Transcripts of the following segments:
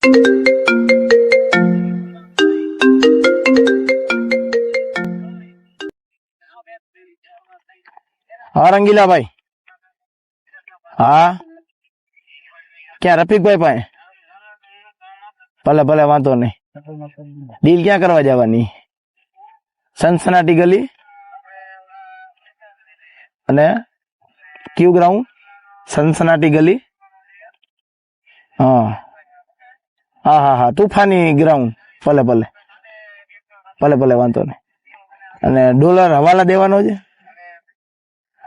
हाँ रंगीला भाई। हाँ क्या रफीक भाई पाए? भले भले वांधो नहीं। डील क्या करवा जवानी? सनसनाटी गली अने क्यू ग्राउंड सनसनाटी गली। हाँ हाँ हाँ हाँ तूफानी ग्राउंड। भले भले भले भले वांधो नहीं। अने डॉलर हवाला देवानो छे?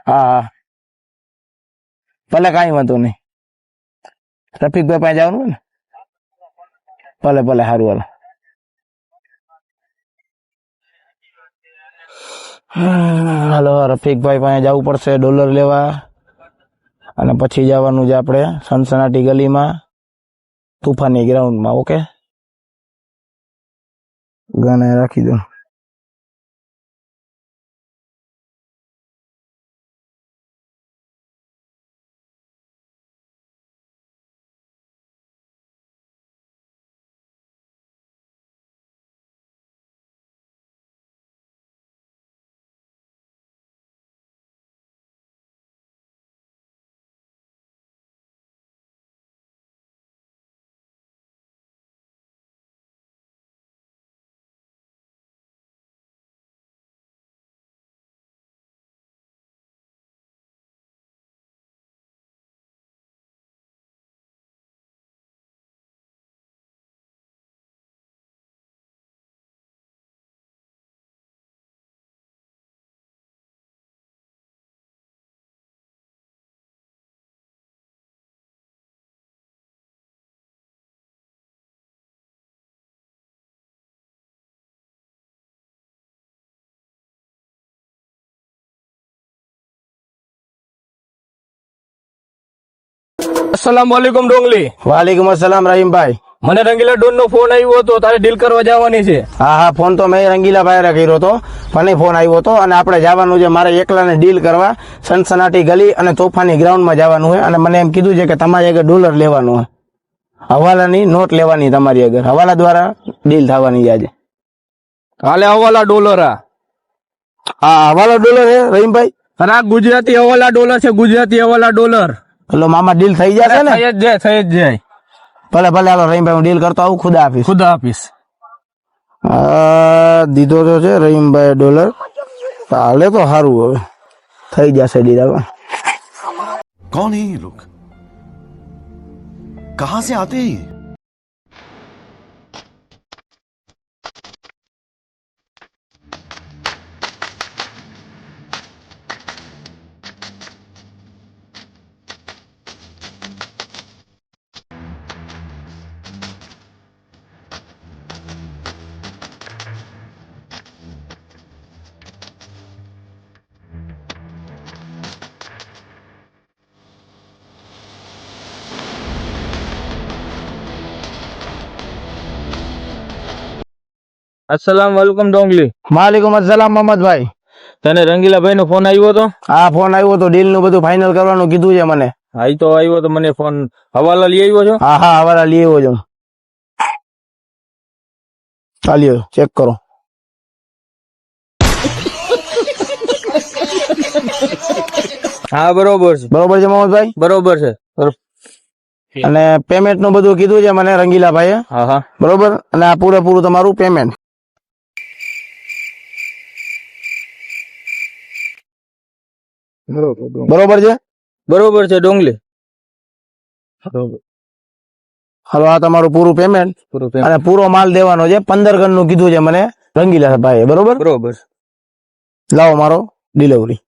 हाँ हाँ भले काई वांधो नहीं। रफीक भाई पासे जवानुं ने? भले भले हारू हालो। હાલો રફીકભાઈ પાસે જવું પડશે ડોલર લેવા અને પછી જવાનું છે આપણે સનસનાટી ગલીમાં તૂફાની ગ્રાઉન્ડમાં. ઓકે ગાને રાખી દો. अस्सलामुअलैकुम डोंगली. વાલેકુમ અસલામ રહીમભાઈ. મને રંગીલા ડોન નો ફોન આવ્યો હતો, તારે ડીલ કરવા જવાની છે. હા હા ફોન તો મેં રંગીલા ભાઈ કર્યો હતો, મને ફોન આવ્યો હતો અને આપણે જવાનું છે મારે એકલાને ડીલ કરવા સનસનાટી ગલી અને તોફાની ગ્રાઉન્ડમાં જવાનું હોય અને મને એમ કીધું છે કે તમારે આગળ ડોલર લેવાનું હોય, હવાલાની નોટ લેવાની તમારી આગળ, હવાલા દ્વારા ડીલ થવાની છે આજે. હાલે હવાલા ડોલર. હા હવાલા ડોલર હે રહીમભાઈ? અને આ ગુજરાતી હવાલા ડોલર છે, ગુજરાતી હવાલા ડોલર. એટલે મામા ડીલ થઈ જશે ને? થઈ જ જાય. ભલે ભલે હાલો રહીમભાઈ હું ડીલ કરતો આવું. ખુદા હાફિઝ. ખુદા હાફિઝ. દીધો તો છે રહીમભાઈ ડોલર, હાલે તો સારું, હવે થઈ જશે ડીલ. હવે कौन है ये लोग? कहां से आते हैं ये? अस्सलामुअलैकुम डोंगली. વાલેકુમ અસલામ મોહમ્મદભાઈ. તને રંગીલા ભાઈ નો ફોન આવ્યો હતો? હા ફોન આવ્યો તો, ડીલ નું બધું ફાઇનલ કરવાનું કીધું છે મને. હા ઈ તો આવ્યો તો, મને ફોન હવાલા લઈ આવ્યો છો? હા હા હવાલા લઈ આવ્યો છું. ચાલ્યો ચેક કરો. હા બરોબર છે. બરોબર છે મોહમ્મદભાઈ? બરોબર છે. અને પેમેન્ટ નું બધું કીધું છે મને રંગીલા ભાઈએ. હા હા બરોબર. અને આ પૂરેપૂરું તમારું પેમેન્ટ. બરોબર છે? બરોબર છે ડોંગલી. હાલો આ તમારું પૂરું પેમેન્ટ અને પૂરો માલ દેવાનો છે. 15 ગન નું કીધું છે મને રંગીલા ભાઈ. બરોબર બરોબર. લાવો મારો ડિલિવરી.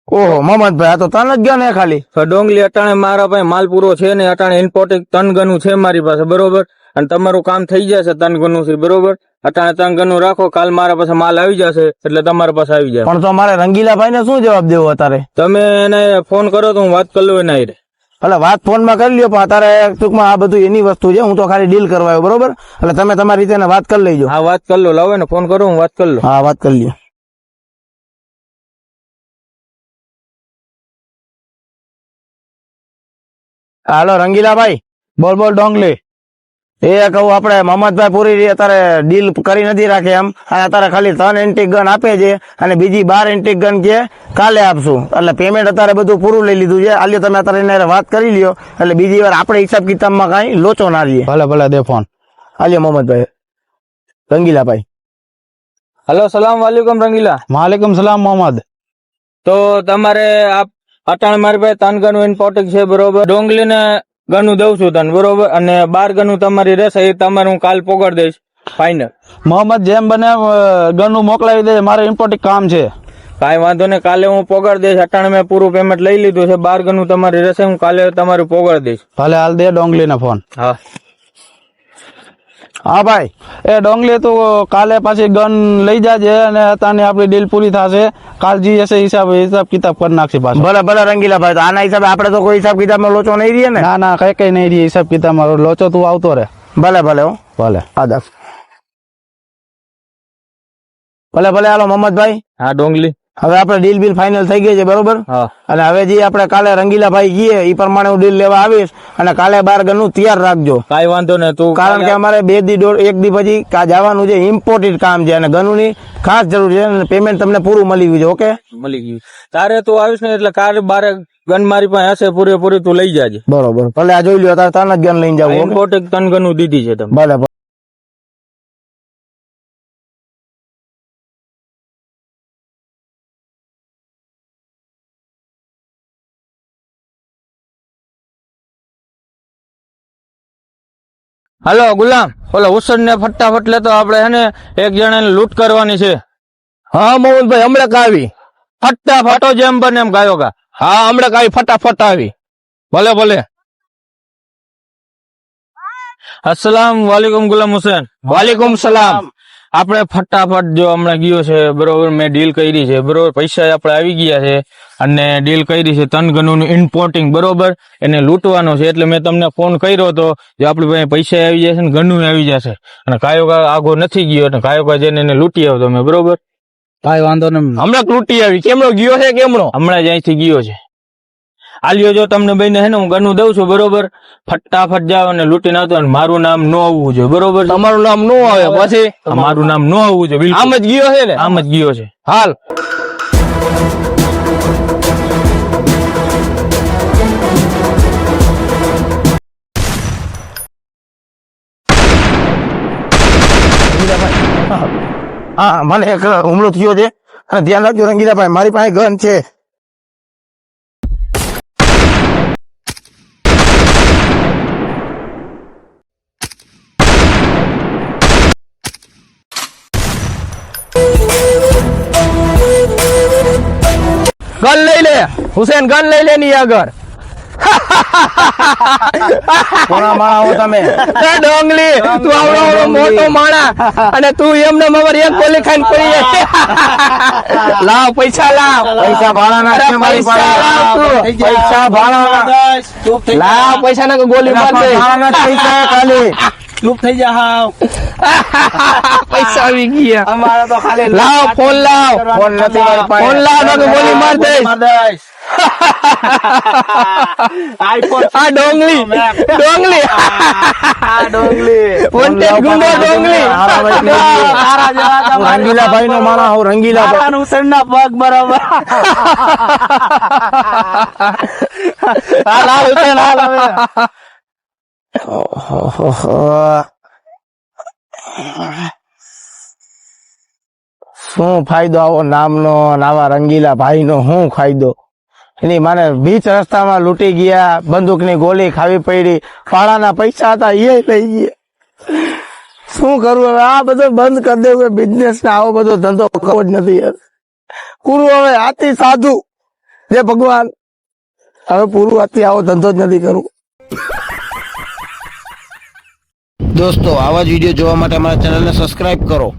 ઓહો મોહમ્મદભાઈ આ તો તન જ ગયો ને ખાલી. ડોંગલી અટાણે મારા પાસે માલ પૂરો છે ને, અટાણે ઇમ્પોર્ટેડ 3 ગનું છે મારી પાસે. બરોબર. અને તમારું કામ થઈ જશે 3 ગનું છે. બરોબર. અટાણે 3 ગનું રાખો, કાલ મારા પાસે માલ આવી જશે એટલે તમારા પાસે આવી જાય. પણ તો મારે રંગીલા ભાઈ ને શું જવાબ દેવો અત્યારે? તમે એને ફોન કરો તો હું વાત કરી લઉં એના હારે. એટલે વાત ફોન માં કરી લ્યો, પણ અત્યારે ટૂંકમાં આ બધું એની વસ્તુ છે, હું તો ખાલી ડીલ કરવા આવ્યો. બરોબર. એટલે તમે તમારી રીતે વાત કરી લેજો. હા વાત કરી લો. લાવો ને ફોન કરો, હું વાત કરી લઉં. હા વાત કરી લ્યો. હાલો રંગીલાભાઈ. બોલ બોલ ડોંગલી. એ કહું આપણે મોહમ્મદભાઈ પૂરી અત્યારે ડીલ કરી નથી રાખી એમ, અને અત્યારે ખાલી 3 એન્ટિક ગન આપે છે અને બીજી 12 એન્ટિક ગન કે કાલે આપશું. એટલે પેમેન્ટ અત્યારે બધું પૂરું લઈ લીધું છે. આલ્યો તમે અત્યારે એને વાત કરી લ્યો, એટલે બીજી વાર આપણે હિસાબ કિતાબમાં કાંઈ લોચો ના રહીએ. ભલે ભલે દે ફોન. આલ્યો મોહમ્મદભાઈ. રંગીલાભાઈ. હલો, સલામ વાલેકુમ રંગીલા. વાલેકુમ સલામ મોહમ્મદ. તો તમારે અટાણે મારી પાસે 3 ગનું ઇમ્પોર્ટેન્ટ છે, બરોબર. ડોંગલીને ગનું દઉં છું તને, બરોબર, અને 12 ગનું તમારી રહેશે એ તમારે હું કાલ પોગાડ દઈશ ફાઇનલ. મોહમ્મદ જેમ બને ગનું મોકલાવી દે, મારે ઇમ્પોર્ટન્ટ કામ છે. કાંઈ વાંધો નહીં, કાલે હું પોગાડ દઈશ. અટાણે મેં પૂરું પેમેન્ટ લઈ લીધું છે. 12 ગનું તમારી રહેશે, હું કાલે તમારું પોગાડ દઈશ. ભલે હાલ દે ડોંગલીને ફોન. હા હા ભાઈ. એ ડોંગલી તું કાલે પાછી ગન લઈ જાજે અને અત્યારની આપણી ડીલ પૂરી થશે. કાલ જી હશે હિસાબ કિતાબ કરી નાખશે પાછો. ભલે ભલે રંગીલાભાઈ. તો આના હિસાબે આપણે તો કોઈ હિસાબ કિતાબમાં લોચો નહીં રહીએ ને? ના ના કઈ નહીં રહી હિસાબ કિતાબમાં. લોચો તું આવતો રે. ભલે ભલે હો. ભલે. આદા. ભલે ભલે. હાલો મોહમ્મદભાઈ. હા ડોંગલી. હવે આપણે ડીલ બિલ ફાઇનલ થઈ ગઈ છે, બરોબર. હા. અને હવે જે આપણે કાલે રંગીલાભાઈ કીએ એ પ્રમાણે હું ડીલ લેવા આવીશ, અને કાલે 12 ગનનું તૈયાર રાખજો. કાંઈ વાંધો નહીં. તું કારણ કે અમારે 2 દી 1 દી પછી જવાનું છે, ઇમ્પોર્ટન્ટ કામ છે અને ગનુની ખાસ જરૂર છે, અને પેમેન્ટ તમને પૂરું મળી ગયું છે. ઓકે, મળી ગયું. તારે તું આવીશ ને એટલે કાલે 12 ગન મારી પાસે હશે પૂરેપૂરી, તું લઈ જાજે. બરોબર. ભલે આ જોઈ લ્યો, તારે 3 જ ગન લઈને જવું. ઇમ્પોર્ટેન્ટ 3 ગનું દીધી છે તમે. ભલે ભલે. હલો ગુલામ, ઓલો હુસન ને ફટાફટ લેતો. આપણે હે ને એક જણાને લૂંટ કરવાની છે. હા મોહનભાઈ, હમણાં કાવી ફટાફટો જેમ બને એમ ગાયો ગા. હા હમણાં કાવી ફટાફટ આવી. ભલે ભલે. અસલામ વાલેકુમ ગુલામ હુસેન. વાલેકુમ સલામ. આપણે ફટાફટ જો હમણાં ગયો છે, બરોબર. મેં ડીલ કરી છે, બરોબર. પૈસા આપણે આવી ગયા છે અને ડીલ કરી છે 3 ગનું ઇમ્પોર્ટિંગ, બરોબર. એને લૂંટવાનો છે, એટલે મેં તમને ફોન કર્યો હતો. જો આપણી પાસે પૈસા આવી જશે ને ગનું આવી જશે, અને કાયો આગો નથી ગયો, અને કાયો જઈને એને લૂંટી આવતો મેં, બરોબર. કાંઈ વાંધો નહીં. હમણાં લૂંટી આવી. કેમનો ગયો છે? કેમનો? હમણાં જ અહીંથી ગયો છે. આલ્યો જો તમને બેને હે ને હું ગનું દઉં છું, બરોબર. ફટાફટ જાવ અને લૂંટીને આવતો, અને મારું નામ ન આવવું જોઈએ, બરોબર. તમારું નામ નો આવે પછી? મારું નામ ન આવવું જોઈએ. આમ જ ગયો છે ને? આમ જ ગયો છે. હાલ. હા, મને એક હુમલો થયો છે, અને ધ્યાન રાખજો રંગીલાભાઈ, મારી પાસે ગન છે. ગન લઈ લે હુસેન, ગન લઈ લે ની આગળ. કોના માણા હો તમે? ડોંગલી તું આવડો મોટો માણા અને તું એમને અમારી એક ગોલી ખાઈને પડી જાય. લાવ પૈસા લાવ. પૈસા ભાડાના છે મારી પાસે. પૈસા ભાડાના. લાવ પૈસા ના ગોલી માર દે. ભાડાના જ પૈસા ખાલી. ચૂપ થઈ જા. હાવ પૈસા આવી ગયા અમારા તો ખાલી. લાવ ફોન લાવ. ફોન નથી મારી પાસે. ફોન લાવ તો ગોલી માર દઈશ. આ ડોંગલી ડોંગલી વોન્ટેડ ગુંડો ડોંગલી. રંગીલા ભાઈ નો માણા હું. રંગીલા ભાઈ હુસેન ના પગ બરાબર. હાલ હાલ હુસેન હાલ હવે. શું ફાયદો આવો નામનો, આવા રંગીલા ભાઈ નો શું ફાયદો? એની માને બીચ રસ્તામાં લૂંટી ગયા, બંદૂકની ગોળી ખાવી પડી, ફાળાના પૈસા હતા એ લઈ ગયા. શું કરવું હવે? આ બધું બંધ કરી દેવું બિઝનેસ ને. આવો બધો ધંધો કરવો જ નથી યાર. પૂરું હવે આથી સાધુ જે ભગવાન. હવે પૂરું આથી આવો ધંધો જ નથી કરવું. દોસ્તો, આવા જ વિડીયો જોવા માટે અમારા ચેનલને સબસ્ક્રાઇબ કરો.